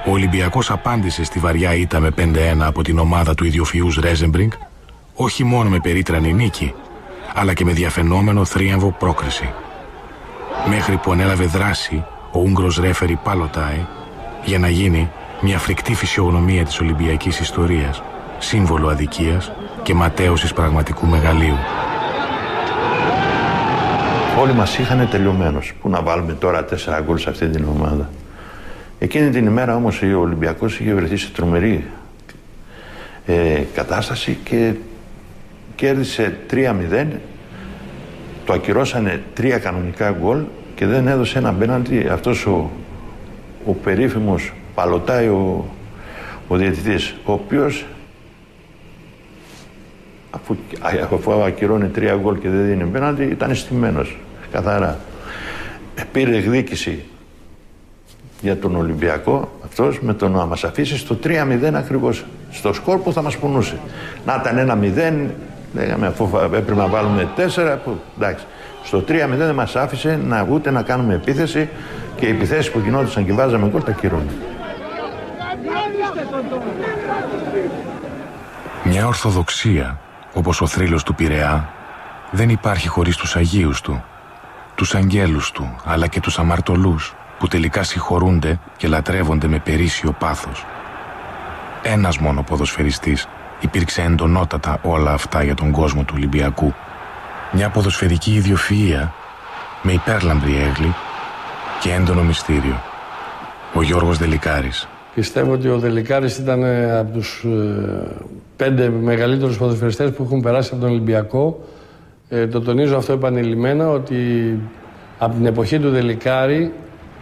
Ο Ολυμπιακός απάντησε στη βαριά ήττα με 5-1 από την ομάδα του ιδιοφυούς Ρέζεμπρινγκ, όχι μόνο με περίτρανη νίκη, αλλά και με διαφαινόμενο θρίαμβο πρόκριση. Μέχρι που ανέλαβε δράση ο Ούγγρος ρέφερι Παλωτάι για να γίνει μια φρικτή φυσιογνωμία της Ολυμπιακής ιστορίας, σύμβολο αδικίας και ματέωσης πραγματικού μεγαλείου. Όλοι μας είχαν τελειωμένους. Πού να βάλουμε τώρα 4 γκολ σε αυτή την ομάδα. Εκείνη την ημέρα όμως ο Ολυμπιακός είχε βρεθεί σε τρομερή κατάσταση και κέρδισε 3-0. Το ακυρώσανε 3 κανονικά γκολ και δεν έδωσε ένα πέναλτι αυτός ο περίφημος Παλωτάι, ο διαιτητής, ο οποίος αφού ακυρώνει 3 γκολ και δεν δίνει πέναλτι, ήταν στημένος, καθαρά. Πήρε εκδίκηση για τον Ολυμπιακό αυτός με το να μας αφήσει στο 3-0 ακριβώς, στο σκορ που θα μας πονούσε. Να ήταν 1-0, λέγαμε αφού έπρεπε να βάλουμε 4, που, εντάξει. Στο 3-0 δεν μας άφησε ούτε να κάνουμε επίθεση και οι επιθέσεις που γινόντουσαν και βάζαμε γκολ τα κυρώνει. Μια ορθοδοξία, όπως ο θρύλος του Πειραιά, δεν υπάρχει χωρίς τους Αγίους του, τους αγγέλους του, αλλά και τους αμαρτωλούς, που τελικά συγχωρούνται και λατρεύονται με περίσσιο πάθος. Ένας μόνο ποδοσφαιριστής υπήρξε εντονότατα όλα αυτά για τον κόσμο του Ολυμπιακού. Μια ποδοσφαιρική ιδιοφυΐα με υπέρλαμπρη έγκλη και έντονο μυστήριο. Ο Γιώργος Δελικάρης. Πιστεύω ότι ο Δελικάρης ήταν από τους 5 μεγαλύτερους ποδοσφαιριστές που έχουν περάσει από τον Ολυμπιακό. Το τονίζω αυτό επανειλημμένα, ότι από την εποχή του Δελικάρη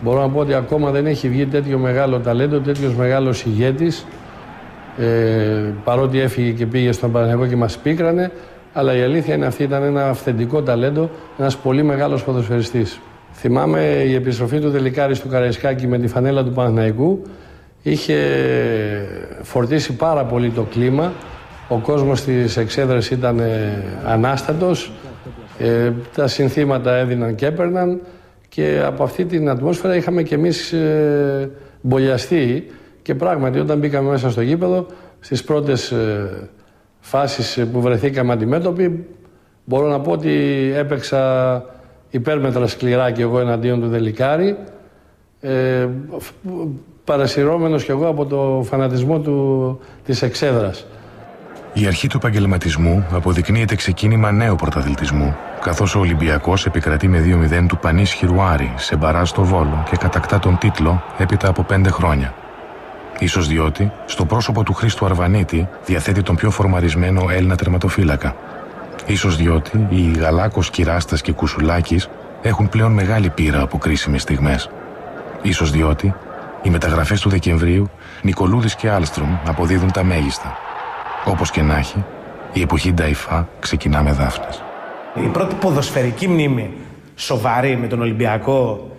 μπορώ να πω ότι ακόμα δεν έχει βγει τέτοιο μεγάλο ταλέντο, τέτοιος μεγάλος ηγέτης, παρότι έφυγε και πήγε στον Παναθηναϊκό και μας πίκρανε, αλλά η αλήθεια είναι αυτή, ήταν ένα αυθεντικό ταλέντο, ένας πολύ μεγάλος ποδοσφαιριστής. Θυμάμαι η επιστροφή του Δελικάρη στο Καραϊσκάκι με τη φανέλα του Παναθηναϊκού, είχε φορτίσει πάρα πολύ το κλίμα, ο κόσμος στις εξέδρες ήταν ανάστατος, τα συνθήματα έδιναν και έπαιρναν και από αυτή την ατμόσφαιρα είχαμε κι εμείς μπολιαστεί και πράγματι όταν μπήκαμε μέσα στο γήπεδο, στις πρώτες φάσεις που βρεθήκαμε αντιμέτωποι, μπορώ να πω ότι έπαιξα υπέρμετρα σκληρά κι εγώ εναντίον του Δελικάρη, παρασυρώμενος κι εγώ από το φανατισμό της εξέδρας. Η αρχή του επαγγελματισμού αποδεικνύεται ξεκίνημα νέου πρωταθλητισμού, καθώς ο Ολυμπιακός επικρατεί με 2-0 του πανίσχυρου Άρη σε μπαράζ στο Βόλο και κατακτά τον τίτλο έπειτα από 5 χρόνια. Ίσως διότι στο πρόσωπο του Χρήστου Αρβανίτη διαθέτει τον πιο φορμαρισμένο Έλληνα τερματοφύλακα. Ίσως διότι οι Γαλάκος, Κυράστας και Κουσουλάκης έχουν πλέον μεγάλη πείρα από κρίσιμες στιγμές. Ίσως διότι οι μεταγραφές του Δεκεμβρίου, Νικολούδης και Άλστρομ, αποδίδουν τα μέγιστα. Όπως και να έχει, η εποχή Νταϊφά ξεκινά με Δάφνες. Η πρώτη ποδοσφαιρική μνήμη σοβαρή με τον Ολυμπιακό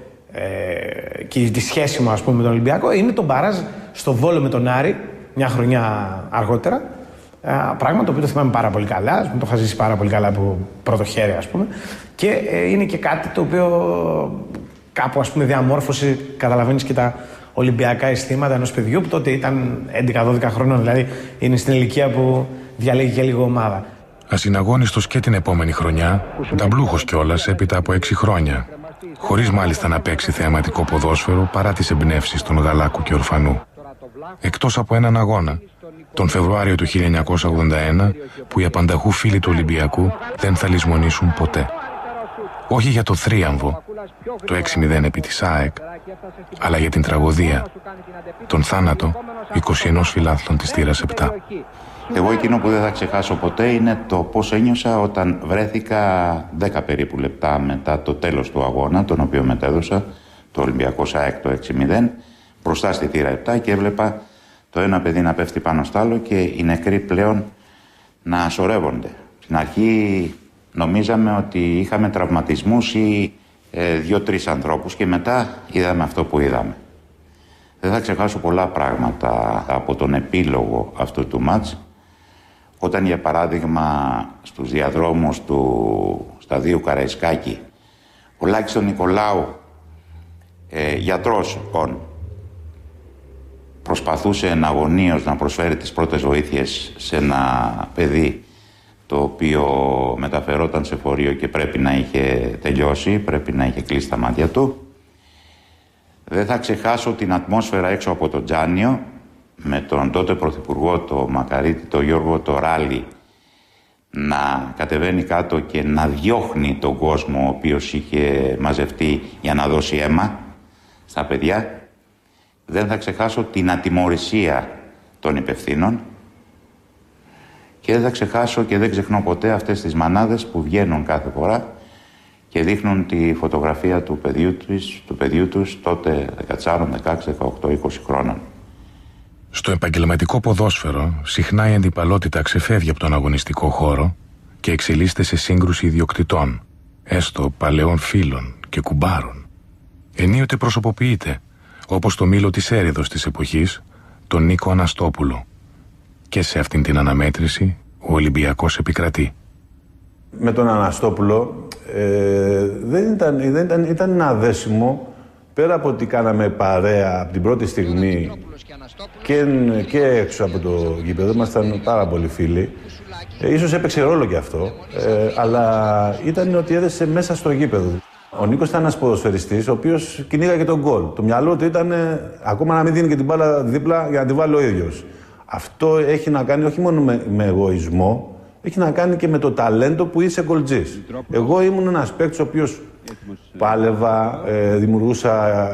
και τη σχέση μου, ας πούμε, με τον Ολυμπιακό είναι το μπαράζ στο Βόλο με τον Άρη, μια χρονιά αργότερα. Πράγμα το οποίο το θυμάμαι πάρα πολύ καλά, το είχα ζήσει πάρα πολύ καλά από πρώτο χέρι, ας πούμε. Και είναι και κάτι το οποίο κάπου, ας πούμε, διαμόρφωσε, καταλαβαίνεις, και τα Ολυμπιακά αισθήματα ενός παιδιού που τότε ήταν 11-12 χρόνων, δηλαδή είναι στην ηλικία που διαλέγει και λίγο ομάδα. Ασυναγώνιστος και την επόμενη χρονιά, ταμπλούχος κιόλας έπειτα από 6 χρόνια, χωρίς μάλιστα να παίξει θεαματικό ποδόσφαιρο παρά τις εμπνεύσεις των Γαλάκου και Ορφανού. Εκτός από έναν αγώνα, τον Φεβρουάριο του 1981, που οι απανταχού φίλοι του Ολυμπιακού δεν θα λησμονήσουν ποτέ. Όχι για το θρίαμβο, το 6-0 επί της ΑΕΚ, αλλά για την τραγωδία, τον θάνατο 21 φιλάθλων της θύρας 7. Εγώ εκείνο που δεν θα ξεχάσω ποτέ είναι το πώς ένιωσα όταν βρέθηκα 10 περίπου λεπτά μετά το τέλος του αγώνα, τον οποίο μετέδωσα, το Ολυμπιακό ΑΕΚ το 6-0, μπροστά στη θύρα 7 και έβλεπα το ένα παιδί να πέφτει πάνω στο άλλο και οι νεκροί πλέον να σωρεύονται. Στην αρχή νομίζαμε ότι είχαμε τραυματισμούς ή 2-3 ανθρώπους και μετά είδαμε αυτό που είδαμε. Δεν θα ξεχάσω πολλά πράγματα από τον επίλογο αυτού του μάτς, όταν για παράδειγμα στους διαδρόμους του σταδίου Καραϊσκάκη ο Λάκης τον Νικολάου, γιατρός προσπαθούσε εναγωνίως να προσφέρει τις πρώτες βοήθειες σε ένα παιδί το οποίο μεταφερόταν σε φορείο και πρέπει να είχε τελειώσει, πρέπει να είχε κλείσει τα μάτια του. Δεν θα ξεχάσω την ατμόσφαιρα έξω από το Τζάνιο με τον τότε πρωθυπουργό, το Μακαρίτη, το Γιώργο το Ράλι, να κατεβαίνει κάτω και να διώχνει τον κόσμο ο οποίος είχε μαζευτεί για να δώσει αίμα στα παιδιά. Δεν θα ξεχάσω την ατιμωρησία των υπευθύνων και δεν θα ξεχάσω και δεν ξεχνώ ποτέ αυτές τις μανάδες που βγαίνουν κάθε φορά και δείχνουν τη φωτογραφία του παιδιού τους τότε 14, 16, 18, 20 χρόνων. Στο επαγγελματικό ποδόσφαιρο, συχνά η αντιπαλότητα ξεφεύγει από τον αγωνιστικό χώρο και εξελίσσεται σε σύγκρουση ιδιοκτητών, έστω παλαιών φίλων και κουμπάρων. Ενίοτε προσωποποιείται, όπως το Μήλο της Έριδος της εποχής, τον Νίκο Αναστόπουλο. Και σε αυτήν την αναμέτρηση, ο Ολυμπιακός επικρατεί. Με τον Αναστόπουλο ήταν ένα δέσιμο, πέρα από ότι κάναμε παρέα από την πρώτη στιγμή και έξω από το γήπεδο, ήμασταν πάρα πολλοί φίλοι. Ίσως έπαιξε ρόλο και αυτό, αλλά ήταν ότι έδεσε μέσα στο γήπεδο. Ο Νίκος ήταν ένας ποδοσφαιριστής, ο οποίος κυνήγαγε τον γκολ. Το μυαλό του ήταν ακόμα να μην δίνει και την μπάλα δίπλα για να τη βάλει ο ίδιος. Αυτό έχει να κάνει όχι μόνο με εγωισμό, έχει να κάνει και με το ταλέντο που είσαι γκολτζής. Εγώ ήμουν ένας παίκτης ο οποίος πάλευα, δημιουργούσα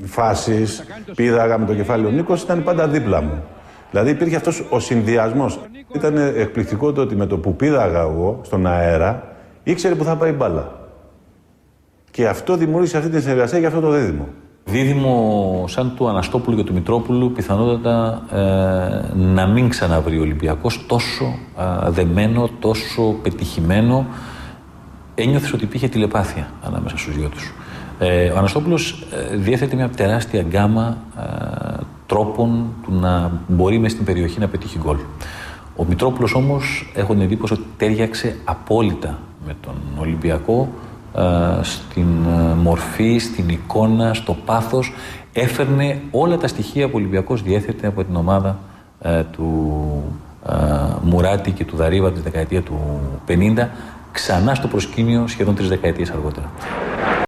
φάσεις, πήδαγα με το κεφάλι. Ο Νίκος ήταν πάντα δίπλα μου. Δηλαδή υπήρχε αυτός ο συνδυασμός. Ήταν εκπληκτικό το ότι με το που πήδαγα εγώ στον αέρα, ήξερε που θα πάει η μπάλα. Και αυτό δημιούργησε αυτή τη συνεργασία για αυτό το δίδυμο. Δίδυμο σαν του Αναστόπουλου και του Μητρόπουλου, πιθανότατα να μην ξαναβρει ο Ολυμπιακός τόσο δεμένο, τόσο πετυχημένο. Ένιωθες ότι υπήρχε τηλεπάθεια ανάμεσα στους δυο τους. Ο Αναστόπουλος διέθετε μια τεράστια γκάμα τρόπων του να μπορεί μες στην περιοχή να πετύχει γκολ. Ο Μητρόπουλος όμως, έχω την εντύπωση ότι τέριαξε απόλυτα με τον Ολυμπιακό, στην μορφή, στην εικόνα, στο πάθος. Έφερνε όλα τα στοιχεία που ο Ολυμπιακός διέθετε από την ομάδα του Μουράτη και του Δαρίβα τη δεκαετία του 50 ξανά στο προσκήνιο σχεδόν 3 δεκαετίες αργότερα.